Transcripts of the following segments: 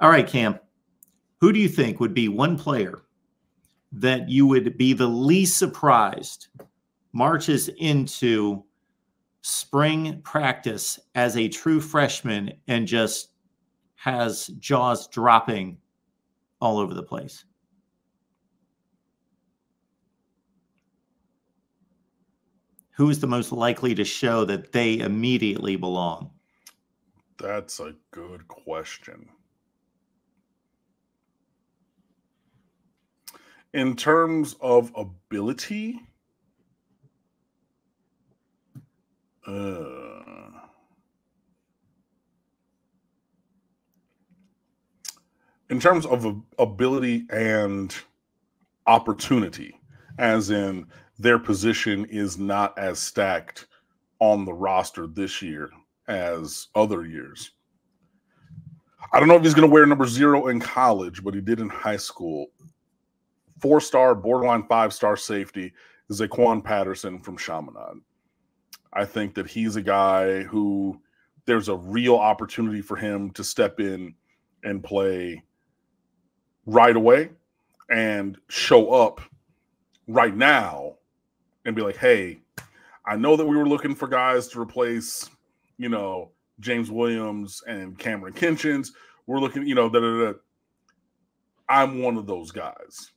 All right, Cam, who do you think would be one player that you would be the least surprised marches into spring practice as a true freshman and just has jaws dropping all over the place? Who is the most likely to show that they immediately belong? That's a good question. In terms of ability, in terms of ability and opportunity, as in their position is not as stacked on the roster this year as other years. I don't know if he's going to wear number 0 in college, but he did in high school. 4-star, borderline 5-star safety, Zaquan Patterson from Chaminade. I think that he's a guy who there's a real opportunity for him to step in and play right away and show up right now and be like, hey, I know that we were looking for guys to replace, James Williams and Cameron Kinchins. We're looking, I'm one of those guys.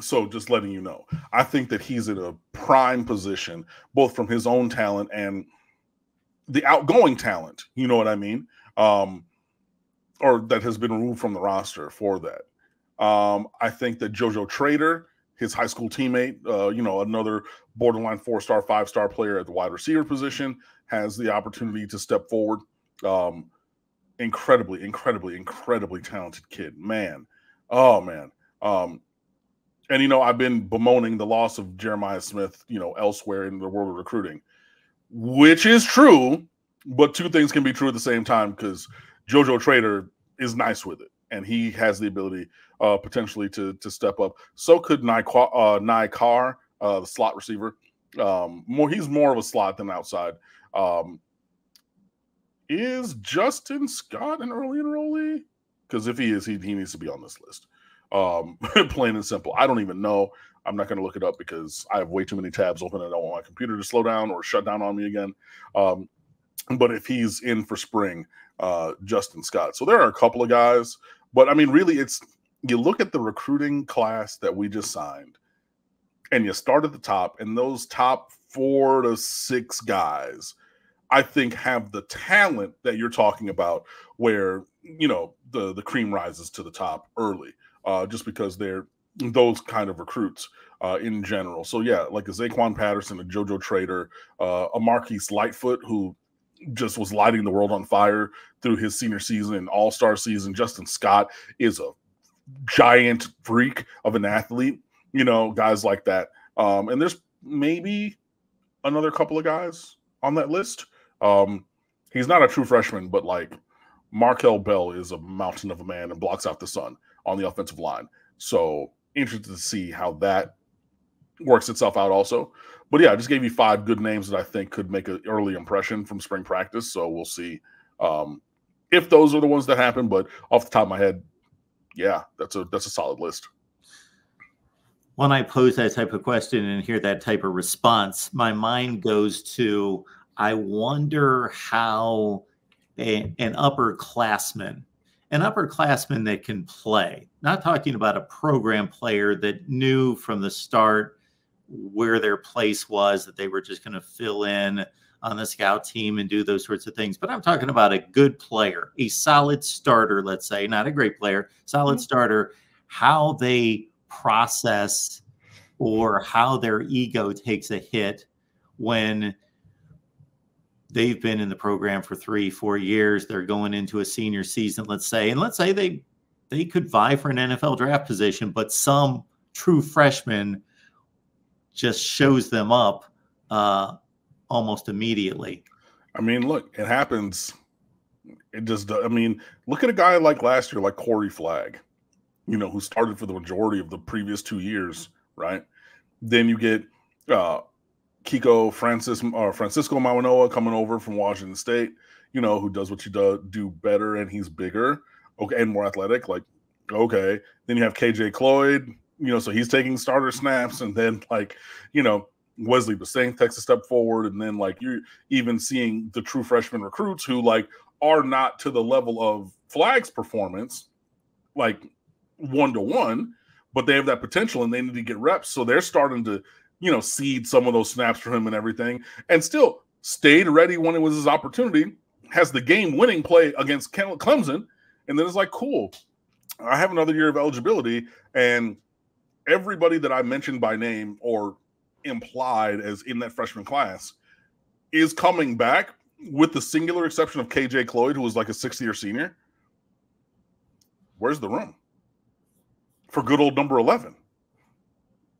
So just letting you know, I think that he's in a prime position, both from his own talent and the outgoing talent, you know what I mean? Or that has been removed from the roster for that. I think that JoJo Trader, his high school teammate, another borderline 4-star, 5-star player at the wide receiver position, has the opportunity to step forward. Incredibly talented kid, man. Oh, man. And, I've been bemoaning the loss of Jeremiah Smith, elsewhere in the world of recruiting, which is true, but two things can be true at the same time because JoJo Trader is nice with it, and he has the ability potentially to step up. So could Nye Carr, the slot receiver. He's more of a slot than outside. Is Justin Scott an early enrollee? Because if he is, he needs to be on this list. Plain and simple. I don't even know. I'm not going to look it up because I have way too many tabs open and I don't want my computer to slow down or shut down on me again. But if he's in for spring, Justin Scott. So there are a couple of guys, but I mean, really, you look at the recruiting class that we just signed and you start at the top, and those top 4 to 6 guys, I think, have the talent that you're talking about where, the cream rises to the top early. Just because they're those kind of recruits in general. So, yeah, like a Zaquan Patterson, a JoJo Trader, a Marquise Lightfoot, who just was lighting the world on fire through his senior season and all-star season. Justin Scott is a giant freak of an athlete, guys like that. And there's maybe another couple of guys on that list. He's not a true freshman, but like Markel Bell is a mountain of a man and blocks out the sun on the offensive line. So interested to see how that works itself out also. But yeah, I just gave you 5 good names that I think could make an early impression from spring practice. So we'll see if those are the ones that happen. But off the top of my head, yeah, that's a solid list. When I pose that type of question and hear that type of response, my mind goes to, I wonder how an upperclassman that can play, not talking about a program player that knew from the start where their place was, that they were just going to fill in on the scout team and do those sorts of things. But I'm talking about a good player, a solid starter, let's say, not a great player, solid starter, how they process or how their ego takes a hit when they've been in the program for 3-4 years. They're going into a senior season, let's say, and let's say they could vie for an NFL draft position, but some true freshman just shows them up almost immediately. I mean, look, it happens. It just, look at a guy like last year, like Corey Flagg, who started for the majority of the previous 2 years, right? Then you get Kiko Francisco Mawanoa coming over from Washington State, you know, who does what you do better, and he's bigger, okay, and more athletic. Like, okay. Then you have KJ Cloyd, you know, so he's taking starter snaps, and then like, you know, Wesley Basing takes a step forward, and then like you're even seeing the true freshman recruits who like are not to the level of Flag's performance, like 1-to-1, but they have that potential and they need to get reps. So they're starting to, you know, seed some of those snaps for him and everything, and still stayed ready when it was his opportunity, has the game-winning play against Clemson, and then it's like, cool, I have another year of eligibility, and everybody that I mentioned by name or implied as in that freshman class is coming back, with the singular exception of KJ Cloyd, who was like a sixth-year senior. Where's the room for good old number 11?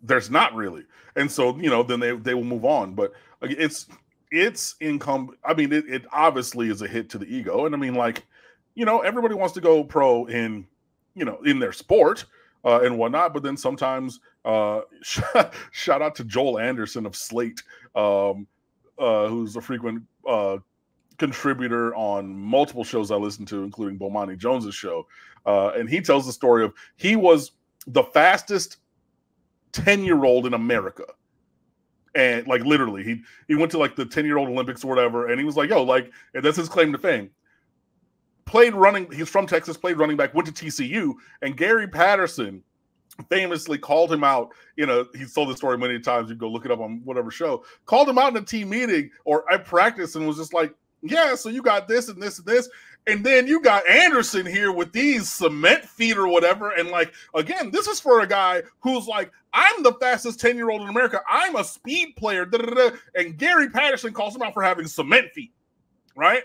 There's not really. And so, you know, then they will move on. But it's income. I mean, it obviously is a hit to the ego. And I mean, like, you know, everybody wants to go pro in, you know, in their sport and whatnot. But then sometimes shout out to Joel Anderson of Slate, who's a frequent contributor on multiple shows I listen to, including Bomani Jones's show. And he tells the story of he was the fastest 10-year-old in America. And like literally he went to like the 10-year-old Olympics or whatever, and he was like, yo, like, and that's his claim to fame. Played running, he's from Texas, played running back, went to TCU, and Gary Patterson famously called him out in a, he's told this story many times, you go look it up on whatever show, called him out in a team meeting or at practice and was just like, yeah, so you got this and this and this, and then you got Anderson here with these cement feet or whatever. And like, again, this is for a guy who's like, I'm the fastest 10-year-old in America. I'm a speed player. Da, da, da. And Gary Patterson calls him out for having cement feet, right?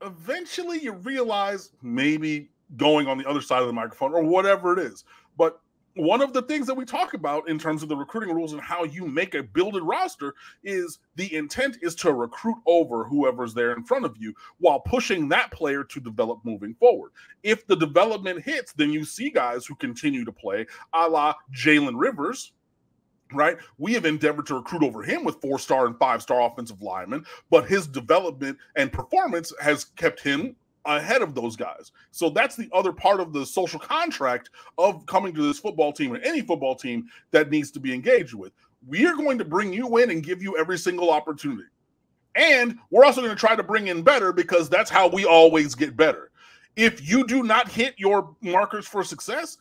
Eventually you realize maybe going on the other side of the microphone or whatever it is. But one of the things that we talk about in terms of the recruiting rules and how you make a builded roster is the intent is to recruit over whoever's there in front of you while pushing that player to develop moving forward. If the development hits, then you see guys who continue to play, a la Jalen Rivers, right? We have endeavored to recruit over him with 4-star and 5-star offensive linemen, but his development and performance has kept him ahead of those guys. So that's the other part of the social contract of coming to this football team or any football team that needs to be engaged with. We are going to bring you in and give you every single opportunity. And we're also going to try to bring in better because that's how we always get better. If you do not hit your markers for success,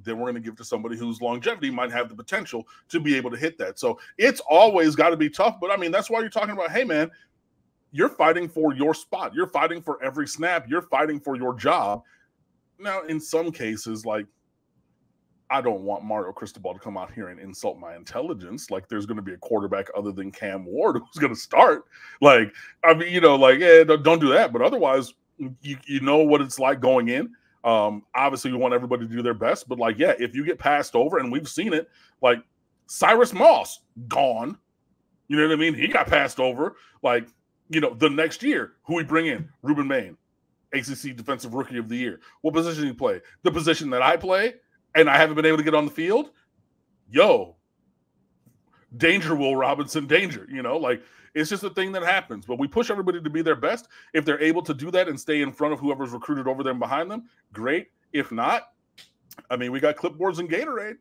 then we're going to give to somebody whose longevity might have the potential to be able to hit that. So it's always got to be tough. But I mean, that's why you're talking about, hey, man, you're fighting for your spot. You're fighting for every snap. You're fighting for your job. Now, in some cases, like, I don't want Mario Cristobal to come out here and insult my intelligence. Like, there's going to be a quarterback other than Cam Ward who's going to start. Like, I mean, you know, like, yeah, don't do that. But otherwise, you know what it's like going in. Obviously, you want everybody to do their best. But, like, yeah, if you get passed over, and we've seen it, like, Cyrus Moss, gone. You know what I mean? He got passed over. Like, you know, the next year, who we bring in? Ruben Maine, ACC Defensive Rookie of the Year. What position do you play? The position that I play, and I haven't been able to get on the field? Yo, danger, Will Robinson, danger. You know, like, it's just a thing that happens. But we push everybody to be their best. If they're able to do that and stay in front of whoever's recruited over them behind them, great. If not, I mean, we got clipboards and Gatorade.